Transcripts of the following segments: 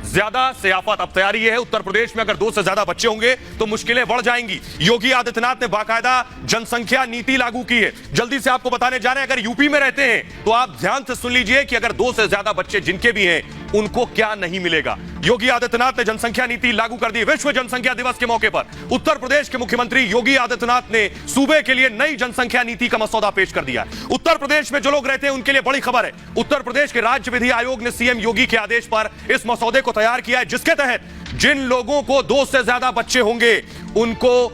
ज्यादा सियाफत। अब तैयारी यह है, उत्तर प्रदेश में अगर 2 से ज्यादा बच्चे होंगे तो मुश्किलें बढ़ जाएंगी। योगी आदित्यनाथ ने बाकायदा जनसंख्या नीति लागू की है। जल्दी से आपको बताने जा रहे हैं, अगर यूपी में रहते हैं तो आप ध्यान से सुन लीजिए कि अगर 2 से ज्यादा बच्चे जिनके भी हैं उनको क्या नहीं मिलेगा। योगी आदित्यनाथ ने जनसंख्या नीति लागू कर दी। विश्व जनसंख्या दिवस के मौके पर उत्तर प्रदेश के मुख्यमंत्री योगी आदित्यनाथ ने सूबे के लिए नई जनसंख्या नीति का मसौदा पेश कर दिया। उत्तर प्रदेश में जो लोग रहते हैं उनके लिए बड़ी खबर है। उत्तर प्रदेश के राज्य विधि आयोग ने सीएम योगी के आदेश पर इस मसौदे को तैयार किया है, जिसके तहत जिन लोगों को 2 से ज्यादा बच्चे होंगे उनको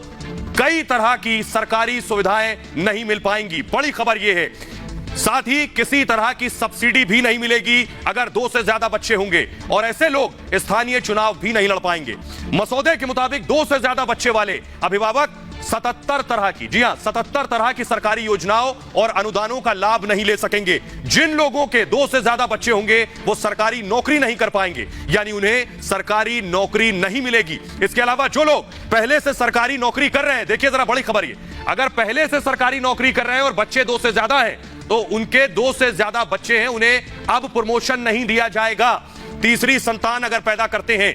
कई तरह की सरकारी सुविधाएं नहीं मिल पाएंगी। बड़ी खबर यह है, साथ ही किसी तरह की सब्सिडी भी नहीं मिलेगी अगर 2 से ज्यादा बच्चे होंगे, और ऐसे लोग स्थानीय चुनाव भी नहीं लड़ पाएंगे। मसौदे के मुताबिक 2 से ज्यादा बच्चे वाले अभिभावक 77 तरह की, जी हां 77 तरह की सरकारी योजनाओं और अनुदानों का लाभ नहीं ले सकेंगे। जिन लोगों के 2 से ज्यादा बच्चे होंगे वो सरकारी नौकरी नहीं कर पाएंगे, यानी उन्हें सरकारी नौकरी नहीं मिलेगी। इसके अलावा जो लोग पहले से सरकारी नौकरी कर रहे हैं, देखिए जरा बड़ी खबर ये, अगर पहले से सरकारी नौकरी कर रहे हैं और बच्चे 2 से ज्यादा हैं तो उनके 2 से ज्यादा बच्चे हैं, उन्हें अब प्रमोशन नहीं दिया जाएगा। तीसरी संतान अगर पैदा करते हैं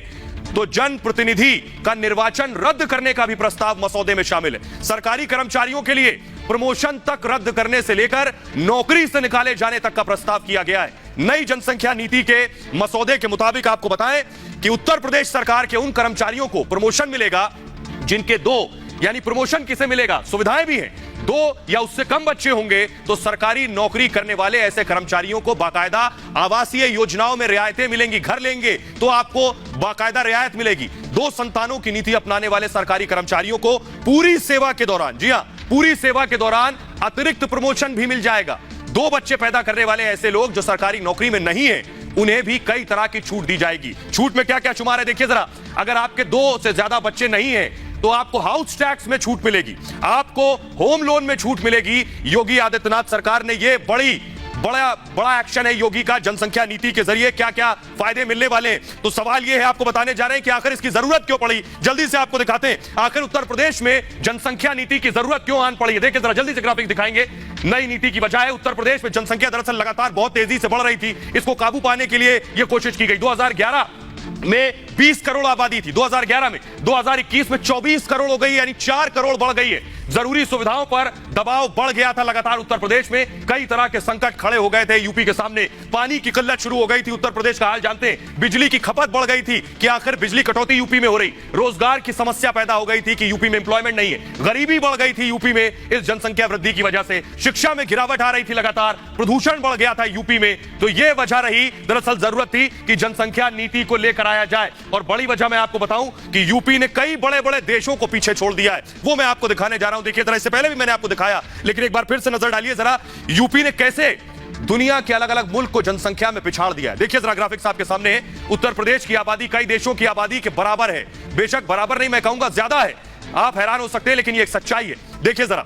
तो जनप्रतिनिधि का निर्वाचन रद्द करने का भी प्रस्ताव मसौदे में शामिल है। सरकारी कर्मचारियों के लिए प्रमोशन तक रद्द करने से लेकर नौकरी से निकाले जाने तक का प्रस्ताव किया गया है। नई जनसंख्या नीति के मसौदे के मुताबिक आपको बताएं कि उत्तर प्रदेश सरकार के उन कर्मचारियों को प्रमोशन मिलेगा जिनके 2, यानी प्रमोशन किसे मिलेगा, सुविधाएं भी हैं, 2 या उससे कम बच्चे होंगे तो सरकारी नौकरी करने वाले ऐसे कर्मचारियों को बाकायदा आवासीय योजनाओं में रियायतें मिलेंगी। घर लेंगे तो आपको बाकायदा रियायत मिलेगी। 2 संतानों की नीति अपनाने वाले सरकारी कर्मचारियों को पूरी सेवा के दौरान, जी हां पूरी सेवा के दौरान अतिरिक्त प्रमोशन भी मिल जाएगा। 2 बच्चे पैदा करने वाले ऐसे लोग जो सरकारी नौकरी में नहीं है उन्हें भी कई तरह की छूट दी जाएगी। छूट में क्या क्या शुमार है देखिए जरा, अगर आपके 2 से ज्यादा बच्चे नहीं हैं तो आपको हाउस टैक्स में छूट मिलेगी, आपको होम लोन में छूट मिलेगी। योगी आदित्यनाथ सरकार ने यह बड़ा एक्शन है योगी का जनसंख्या नीति के जरिए, क्या क्या फायदे मिलने वाले हैं। तो सवाल यह है, आपको बताने जा रहे हैं कि आखिर इसकी जरूरत क्यों पड़ी। जल्दी से आपको दिखाते हैं आखिर उत्तर प्रदेश में जनसंख्या नीति की जरूरत क्यों आन पड़ी है। देखिए जरा जल्दी से ग्राफिक दिखाएंगे। नई नीति की वजह है उत्तर प्रदेश में जनसंख्या दरअसल लगातार बहुत तेजी से बढ़ रही थी। इसको काबू पाने के लिए यह कोशिश की गई। 2011 में 20 करोड़ आबादी थी, 2011 में, 2021 में 24 करोड़ हो गई, यानी 4 करोड़ बढ़ गई है। जरूरी सुविधाओं पर दबाव बढ़ गया था लगातार उत्तर प्रदेश में, कई तरह के संकट खड़े हो गए थे यूपी के सामने। पानी की किल्लत शुरू हो गई थी, उत्तर प्रदेश का हाल जानते हैं। बिजली की खपत बढ़ गई थी कि आखिर बिजली कटौती यूपी में हो रही। रोजगार की समस्या पैदा हो गई थी कि यूपी में एम्प्लॉयमेंट नहीं है। गरीबी बढ़ गई थी यूपी में इस जनसंख्या वृद्धि की वजह से। शिक्षा में गिरावट आ रही थी लगातार, प्रदूषण बढ़ गया था यूपी में। तो यह वजह रही, दरअसल जरूरत थी कि जनसंख्या नीति को लेकर आया जाए। और बड़ी वजह मैं आपको बताऊं कि यूपी ने कई बड़े बड़े देशों को पीछे छोड़ दिया है, वो मैं आपको दिखाने जा रहा हूं। देखिए जरा, इससे पहले भी मैंने आपको दिखाया, लेकिन एक बार फिर से नजर डालिए जरा, यूपी ने कैसे दुनिया के अलग अलग मुल्क को जनसंख्या में पिछाड़ दिया है। देखिए जरा ग्राफिक्स आपके सामने है। उत्तर प्रदेश की आबादी कई देशों की आबादी के बराबर है, बेशक बराबर नहीं, मैं कहूंगा ज्यादा है। आप हैरान हो सकते हैं लेकिन ये एक सच्चाई है। देखिए जरा,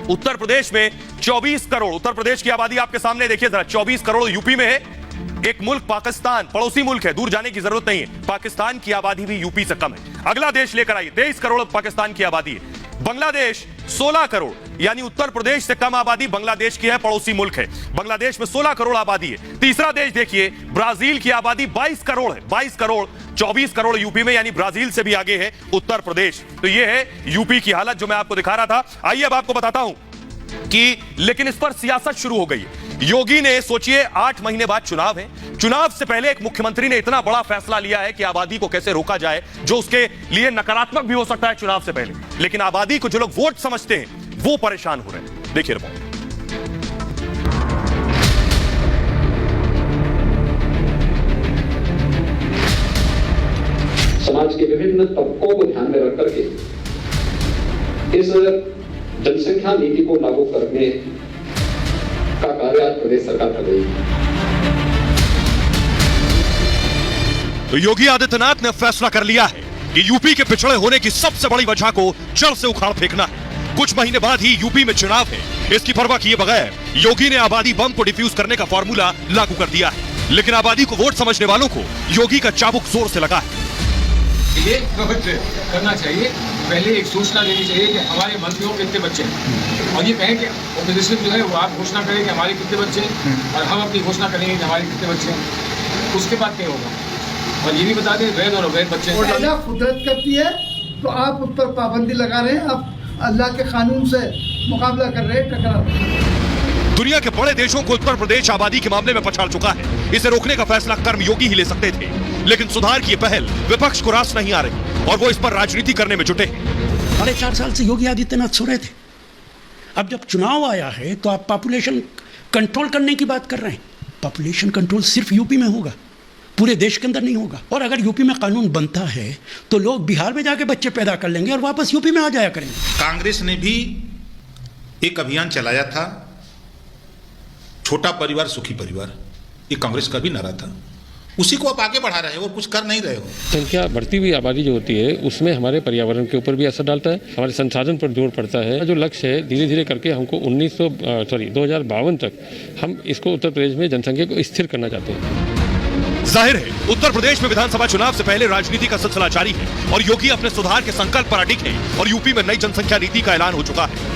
उत्तर प्रदेश में 24 करोड़, उत्तर प्रदेश की आबादी आपके सामने देखिए जरा, 24 करोड़ यूपी में है। एक मुल्क पाकिस्तान, पड़ोसी मुल्क है, दूर जाने की जरूरत नहीं है, पाकिस्तान की आबादी भी यूपी से कम है। अगला देश लेकर आइए, 23 करोड़ पाकिस्तान की आबादी है। बांग्लादेश 16 करोड़, यानी उत्तर प्रदेश से कम आबादी बांग्लादेश की है, पड़ोसी मुल्क है। बांग्लादेश में 16 करोड़ आबादी है। तीसरा देश देखिए, ब्राजील की आबादी 22 करोड़ है, 22 करोड़, 24 करोड़ यूपी में, यानी ब्राजील से भी आगे है उत्तर प्रदेश। तो यह है यूपी की हालत जो मैं आपको दिखा रहा था। आइए अब आपको बताता हूं कि लेकिन इस पर सियासत शुरू हो गई है। योगी ने, सोचिए 8 महीने बाद चुनाव है, चुनाव से पहले एक मुख्यमंत्री ने इतना बड़ा फैसला लिया है कि आबादी को कैसे रोका जाए, जो उसके लिए नकारात्मक भी हो सकता है चुनाव से पहले, लेकिन आबादी को जो लोग वोट समझते हैं वो परेशान हो रहे हैं। देखिए रिपोर्ट। समाज के विभिन्न तबकों को ध्यान में रख करके इस जनसंख्या नीति को लागू करने का कार्य आज प्रदेश सरकार कर रही है। तो योगी आदित्यनाथ ने फैसला कर लिया है कि यूपी के पिछड़े होने की सबसे बड़ी वजह को जड़ से उखाड़ फेंकना है। कुछ महीने बाद ही यूपी में चुनाव है, इसकी परवाह किए बगैर योगी ने आबादी बम को डिफ्यूज करने का फॉर्मूला लागू कर दिया है। लेकिन आबादी को वोट समझने वालों को योगी का चाबुक जोर से लगा है। ये करना चाहिए, पहले एक सूचना देनी चाहिए कि हमारे मंत्रियों के कितने बच्चे हैं, और ये कहें कि ऑपोजिशन जो है वो आप घोषणा करें कि हमारे कितने बच्चे हैं, और हम अपनी घोषणा करेंगे कि हमारे कितने बच्चे हैं। उसके बाद क्या होगा, और ये भी बता दें वैध और अवैध बच्चे हैं। अल्लाह कुदरत करती है तो आप उस पर पाबंदी लगा रहे हैं, आप अल्लाह के कानून से मुकाबला कर रहे हैं, टकरा रहे हैं। दुनिया के बड़े देशों को उत्तर प्रदेश आबादी के मामले में पछाड़ चुका है। इसे रोकने का फैसला कर्मयोगी ही ले सकते थे, लेकिन सुधार की पहल विपक्ष को रास नहीं आ रही और वो इस पर राजनीति करने में जुटे हैं। 4.5 साल से योगी आदित्यनाथ सो रहे थे। अब जब चुनाव आया है तो आप पॉपुलेशन कंट्रोल करने की बात कर रहे हैं। पॉपुलेशन कंट्रोल सिर्फ यूपी में होगा, पूरे देश के अंदर नहीं होगा। और अगर यूपी में कानून बनता है तो लोग बिहार में जाके बच्चे पैदा कर लेंगे और वापस यूपी में आ जाया करेंगे। कांग्रेस ने भी एक अभियान चलाया था, छोटा परिवार सुखी परिवार, ये कांग्रेस का भी नारा था। उसी को आप आगे बढ़ा रहे हो और कुछ कर नहीं रहे हो। संख्या बढ़ती हुई आबादी जो होती है उसमें हमारे पर्यावरण के ऊपर भी असर डालता है, हमारे संसाधन पर जोर पड़ता है। जो लक्ष्य है धीरे धीरे करके हमको 2052 तक हम इसको उत्तर प्रदेश में जनसंख्या को स्थिर करना चाहते हैं। जाहिर है उत्तर प्रदेश में विधानसभा चुनाव से पहले राजनीति का सिलसिला जारी है और योगी अपने सुधार के संकल्प पर अडिग है और यूपी में नई जनसंख्या नीति का ऐलान हो चुका है।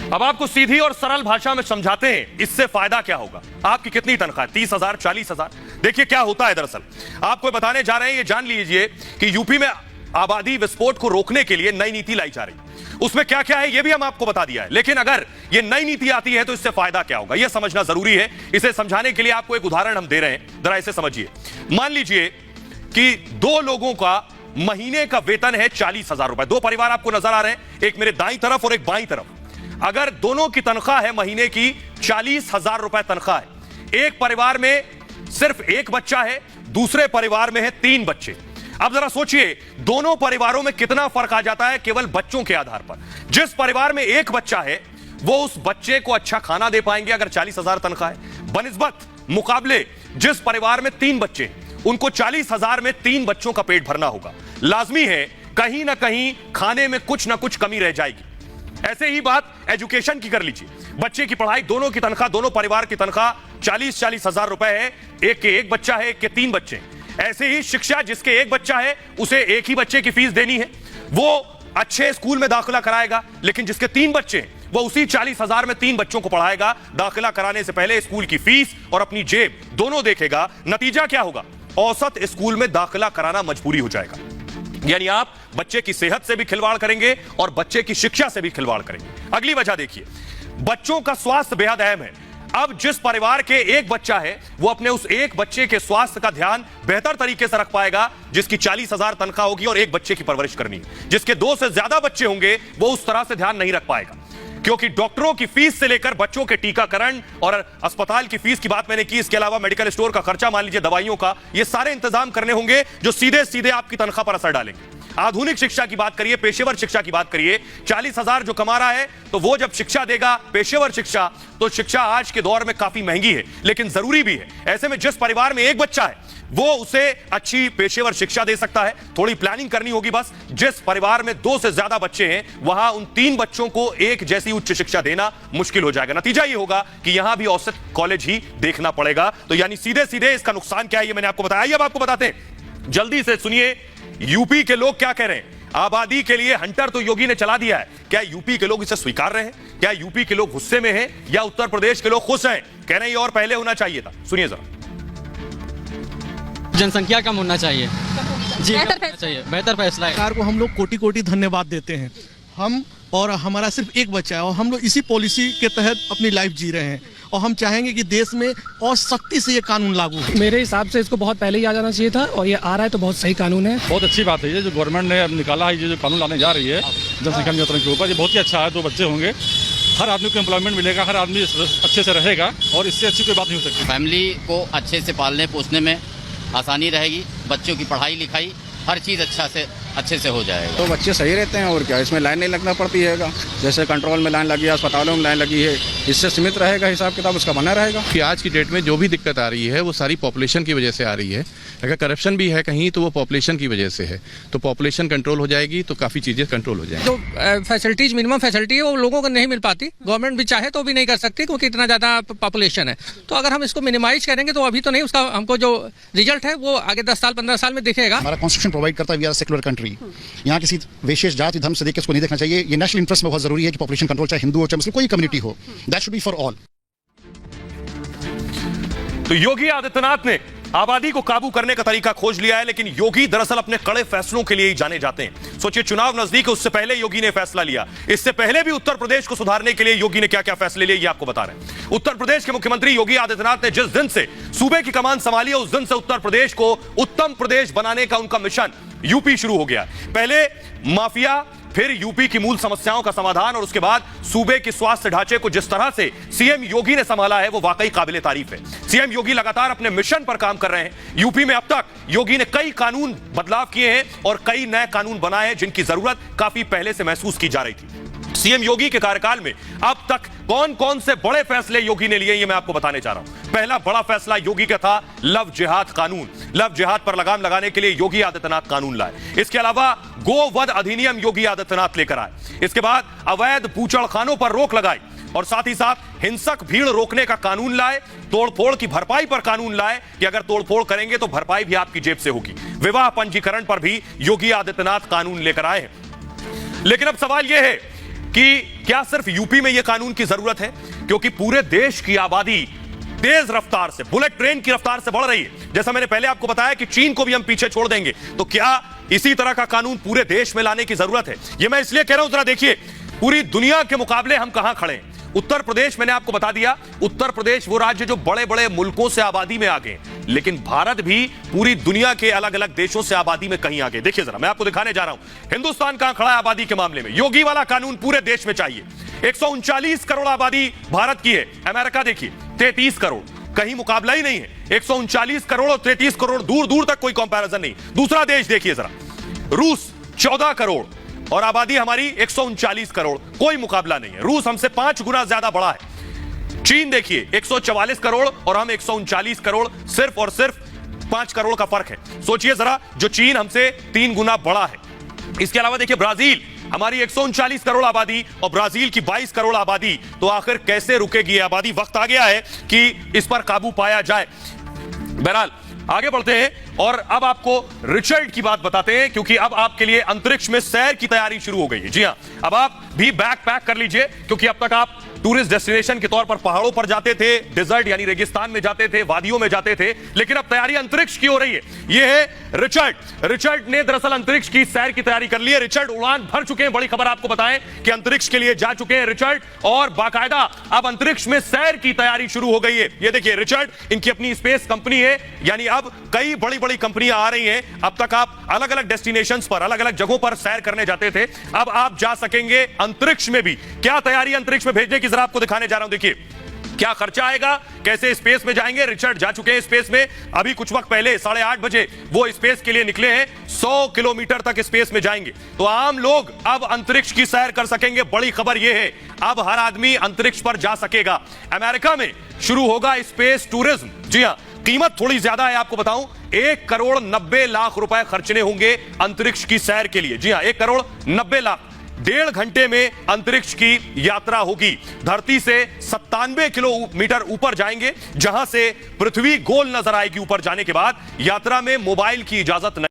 अब आपको सीधी और सरल भाषा में समझाते हैं इससे फायदा क्या होगा। आपकी कितनी तनख्वाह, 30,000, 40,000? देखिए क्या होता है। दरअसल आपको बताने जा रहे हैं, ये जान लीजिए कि यूपी में आबादी विस्फोट को रोकने के लिए नई नीति लाई जा रही है। उसमें क्या क्या है ये भी हम आपको बता दिया है, लेकिन अगर ये नई नीति आती है तो इससे फायदा क्या होगा यह समझना जरूरी है। इसे समझाने के लिए आपको एक उदाहरण हम दे रहे हैं, जरा इसे समझिए। मान लीजिए कि 2 लोगों का महीने का वेतन है 40,000 रुपए। 2 परिवार आपको नजर आ रहे हैं, एक मेरे दाईं तरफ और एक बाईं तरफ। अगर दोनों की तनख्वाह है महीने की 40,000 रुपए तनख्वाह है, एक परिवार में सिर्फ एक बच्चा है, दूसरे परिवार में है 3 बच्चे। अब जरा सोचिए दोनों परिवारों में कितना फर्क आ जाता है केवल बच्चों के आधार पर। जिस परिवार में एक बच्चा है वो उस बच्चे को अच्छा खाना दे पाएंगे अगर 40,000 तनख्वाह है, बनस्बत मुकाबले जिस परिवार में 3 बच्चे उनको 40,000 में 3 बच्चों का पेट भरना होगा। लाजमी है कहीं ना कहीं खाने में कुछ ना कुछ कमी रह जाएगी। ऐसे ही बात एजुकेशन की कर लीजिए। बच्चे की पढ़ाई, दोनों की तनख्वाह, दोनों परिवार की तनख्वाह 40,000 रुपए है, एक के एक बच्चा है, एक के 3 बच्चे। ऐसे ही शिक्षा, जिसके एक बच्चा है उसे एक ही बच्चे की फीस देनी है, वो अच्छे स्कूल में दाखिला कराएगा, लेकिन जिसके 3 बच्चे हैं वो उसी 40,000 में 3 बच्चों को पढ़ाएगा। दाखिला कराने से पहले स्कूल की फीस और अपनी जेब दोनों देखेगा। नतीजा क्या होगा? औसत स्कूल में दाखिला कराना मजबूरी हो जाएगा। यानी आप बच्चे की सेहत से भी खिलवाड़ करेंगे और बच्चे की शिक्षा से भी खिलवाड़ करेंगे। अगली वजह देखिए, बच्चों का स्वास्थ्य बेहद अहम है। अब जिस परिवार के एक बच्चा है वो अपने उस एक बच्चे के स्वास्थ्य का ध्यान बेहतर तरीके से रख पाएगा जिसकी 40,000 तनख्वाह होगी और एक बच्चे की परवरिश करनी है। जिसके 2 से ज्यादा बच्चे होंगे वो उस तरह से ध्यान नहीं रख पाएगा, क्योंकि डॉक्टरों की फीस से लेकर बच्चों के टीकाकरण और अस्पताल की फीस की बात मैंने की, इसके अलावा मेडिकल स्टोर का खर्चा, मान लीजिए दवाइयों का, ये सारे इंतजाम करने होंगे जो सीधे सीधे आपकी तनख्वाह पर असर डालेंगे। आधुनिक शिक्षा की बात करिए, पेशेवर शिक्षा की बात करिए, 40,000 जो कमा रहा है तो वो जब शिक्षा देगा, पेशेवर शिक्षा, तो शिक्षा आज के दौर में काफी महंगी है लेकिन जरूरी भी है। ऐसे में जिस परिवार में एक बच्चा है वो उसे अच्छी पेशेवर शिक्षा दे सकता है। थोड़ी प्लानिंग करनी होगी बस। जिस परिवार में 2 से ज्यादा बच्चे हैं वहां उन 3 बच्चों को एक जैसी उच्च शिक्षा देना मुश्किल हो जाएगा। नतीजा ये होगा कि यहां भी औसत कॉलेज ही देखना पड़ेगा। तो यानी सीधे सीधे इसका नुकसान क्या है ये मैंने आपको बताया। अब आपको बताते हैं, जल्दी से सुनिए यूपी के लोग क्या कह रहे हैं। आबादी के लिए हंटर तो योगी ने चला दिया है, क्या यूपी के लोग इसे स्वीकार रहे हैं? क्या यूपी के लोग गुस्से में हैं या उत्तर प्रदेश के लोग खुश हैं? कह रहे हैं ये और पहले होना चाहिए था। सुनिए जरा। जनसंख्या कम होना चाहिए जी, बेहतर फैसला है। सरकार को हम लोग कोटि कोटि धन्यवाद देते हैं। हम और हमारा सिर्फ एक बच्चा है और हम लोग इसी पॉलिसी के तहत अपनी लाइफ जी रहे हैं और हम चाहेंगे कि देश में और सख्ती से ये कानून लागू हो। मेरे हिसाब से इसको बहुत पहले ही आ जाना चाहिए था और ये आ रहा है तो बहुत सही कानून है। बहुत अच्छी बात है ये जो गवर्नमेंट ने अब निकाला है, ये जो कानून लाने जा रही है जनसंख्या नियंत्रण के ऊपर, ये बहुत ही अच्छा है। 2 बच्चे होंगे, हर आदमी को एम्प्लॉयमेंट मिलेगा, हर आदमी अच्छे से रहेगा और इससे अच्छी कोई बात नहीं हो सकती। फैमिली को अच्छे से पालने पोसने में आसानी रहेगी, बच्चों की पढ़ाई लिखाई हर चीज़ अच्छे से हो जाएगा। तो बच्चे सही रहते हैं और क्या, इसमें लाइन नहीं लगना पड़ती है। जैसे कंट्रोल में लाइन लगी है, अस्पतालों में लाइन लगी है, इससे सीमित रहेगा, हिसाब किताब उसका बना रहेगा। कि आज की डेट में जो भी दिक्कत आ रही है वो सारी पॉपुलेशन की वजह से आ रही है। अगर करप्शन भी है कहीं तो वो पॉपुलेशन की वजह से है। तो पॉपुलेशन कंट्रोल हो जाएगी तो काफ़ी चीज़ें कंट्रोल हो जाएंगी। जो फैसिलिटीज, मिनिमम फैसिलिटी है वो लोगों को नहीं मिल पाती। गवर्नमेंट भी चाहे तो भी नहीं कर सकती क्योंकि इतना ज़्यादा पॉपुलेशन है। तो अगर हम इसको मिनिमाइज करेंगे तो अभी तो नहीं, उसका हमको जो रिजल्ट है वो आगे 10 साल 15 साल में दिखेगा। हमारा कॉन्स्टिट्यूशन प्रोवाइड करता है वी आर सेक्युलर कंट्री। यहाँ किसी विशेष जाति धर्म से देख के उसको नहीं देखना चाहिए। ये नेशनल इंटरेस्ट में बहुत जरूरी है कि पॉपुलेशन कंट्रोल, चाहे हिंदू हो चाहे मुस्लिम, कोई कम्युनिटी हो, that should be for all. तो योगी आदित्यनाथ ने आबादी को काबू करने का तरीका खोज लिया है, लेकिन योगी दरअसल अपने कड़े फैसलों के लिए ही जाने जाते हैं। सोचिए, चुनाव नजदीक है, उससे पहले योगी ने फैसला लिया। इससे पहले भी उत्तर प्रदेश को सुधारने के लिए योगी ने क्या क्या फैसले लिए, ये आपको बता रहे हैं। उत्तर प्रदेश के मुख्यमंत्री योगी आदित्यनाथ ने जिस दिन से सूबे की कमान संभाली है, उस दिन से उत्तर प्रदेश को उत्तम प्रदेश बनाने का उनका मिशन यूपी शुरू हो गया। पहले माफिया, फिर यूपी की मूल समस्याओं का समाधान, और उसके बाद सूबे के स्वास्थ्य ढांचे को जिस तरह से सीएम योगी ने संभाला है, वो वाकई काबिले तारीफ है। सीएम योगी लगातार अपने मिशन पर काम कर रहे हैं। यूपी में अब तक योगी ने कई कानून बदलाव किए हैं और कई नए कानून बनाए हैं, जिनकी जरूरत काफी पहले से महसूस की जा रही थी। सीएम योगी के कार्यकाल में अब तक कौन कौन से बड़े फैसले योगी ने लिए, ये मैं आपको बताने जा रहा हूं। पहला बड़ा फैसला योगी का था लव जिहाद कानून। लव जिहाद पर लगाम लगाने के लिए योगी आदित्यनाथ कानून लाए। इसके अलावा गोवध अधिनियम योगी आदित्यनाथ लेकर आए। इसके बाद अवैध बूचड़खानों पर रोक लगाई और साथ ही साथ हिंसक भीड़ रोकने का कानून लाए। तोड़फोड़ की भरपाई पर कानून लाए कि अगर तोड़फोड़ करेंगे तो भरपाई भी आपकी जेब से होगी। विवाह पंजीकरण पर भी योगी आदित्यनाथ कानून लेकर आए हैं। लेकिन अब सवाल यह है कि क्या सिर्फ यूपी में यह कानून की जरूरत है, क्योंकि पूरे देश की आबादी तेज रफ्तार से, बुलेट ट्रेन की रफ्तार से बढ़ रही है। जैसा मैंने पहले आपको बताया कि चीन को भी हम पीछे छोड़ देंगे, तो क्या इसी तरह का कानून पूरे देश में लाने की जरूरत है? यह मैं इसलिए कह रहा हूं, जरा देखिए पूरी दुनिया के मुकाबले हम कहां खड़े हैं। उत्तर प्रदेश, मैंने आपको बता दिया, उत्तर प्रदेश वो राज्य जो बड़े बड़े मुल्कों से आबादी में आ गए, लेकिन भारत भी पूरी दुनिया के अलग अलग देशों से आबादी में कहीं आगे। देखिए जरा, मैं आपको दिखाने जा रहा हूं हिंदुस्तान कहां खड़ा है आबादी के मामले में। योगी वाला कानून पूरे देश में चाहिए। 139 करोड़ आबादी भारत की है। अमेरिका देखिए 33 करोड़, कहीं मुकाबला ही नहीं है। 139 करोड़ और 33 करोड़, दूर दूर तक कोई कंपैरिजन नहीं। दूसरा देश देखिए जरा, रूस 14 करोड़ और आबादी हमारी 139 करोड़, कोई मुकाबला नहीं है। रूस हमसे 5 गुना ज्यादा बड़ा है। चीन देखिए 144 करोड़ और हम 139 करोड़, सिर्फ और सिर्फ 5 करोड़ का फर्क है। सोचिए जरा, जो चीन हमसे 3 गुना बड़ा है। इसके अलावा देखिए ब्राजील, हमारी 139 करोड़ आबादी और ब्राजील की 22 करोड़ आबादी। तो आखिर कैसे रुकेगी ये आबादी? वक्त आ गया है कि इस पर काबू पाया जाए। बहरहाल आगे बढ़ते हैं और अब आपको रिचर्ड की बात बताते हैं, क्योंकि अब आपके लिए अंतरिक्ष में सैर की तैयारी शुरू हो गई है। जी हां, अब आप भी बैग पैक कर लीजिए, क्योंकि अब तक आप टूरिस्ट डेस्टिनेशन के तौर पर पहाड़ों पर जाते थे, डिजर्ट यानी रेगिस्तान में जाते थे, वादियों में जाते थे, लेकिन अब तैयारी अंतरिक्ष की हो रही है। यह है रिचर्ड। रिचर्ड ने दरअसल अंतरिक्ष की सैर की तैयारी कर ली है। रिचर्ड उड़ान भर चुके हैं। बड़ी खबर आपको बताएं कि अंतरिक्ष के लिए जा चुके हैं रिचर्ड, और बाकायदा अब अंतरिक्ष में सैर की तैयारी शुरू हो गई है। ये देखिए रिचर्ड, इनकी अपनी स्पेस कंपनी है, यानी अब कई बड़ी बड़ी कंपनियां आ रही हैं। अब तक आप अलग अलग डेस्टिनेशंस पर, अलग अलग जगहों पर सैर करने जाते थे, अब आप जा सकेंगे अंतरिक्ष में भी। क्या तैयारी अंतरिक्ष में भेजने की जरा आपको दिखाने जा रहा हूं। देखिए क्या खर्चा आएगा, कैसे स्पेस में जाएंगे। रिचर्ड जा चुके हैं स्पेस में। अभी कुछ वक्त पहले 8:30 बजे वो स्पेस के लिए निकले हैं। 100 किलोमीटर तक स्पेस में जाएंगे। तो आम लोग अब अंतरिक्ष की सैर कर सकेंगे। बड़ी खबर यह है, अब हर आदमी अंतरिक्ष पर जा सकेगा। अमेरिका में शुरू होगा स्पेस टूरिज्म। जी हां, कीमत थोड़ी ज्यादा है, आपको बताऊं, 1 करोड़ 90 लाख रुपए खर्चने होंगे अंतरिक्ष की सैर के लिए। जी हां, 1 करोड़ 90 लाख। 1.5 घंटे में अंतरिक्ष की यात्रा होगी। धरती से 97 किलोमीटर ऊपर जाएंगे, जहां से पृथ्वी गोल नजर आएगी। ऊपर जाने के बाद यात्रा में मोबाइल की इजाजत नहीं।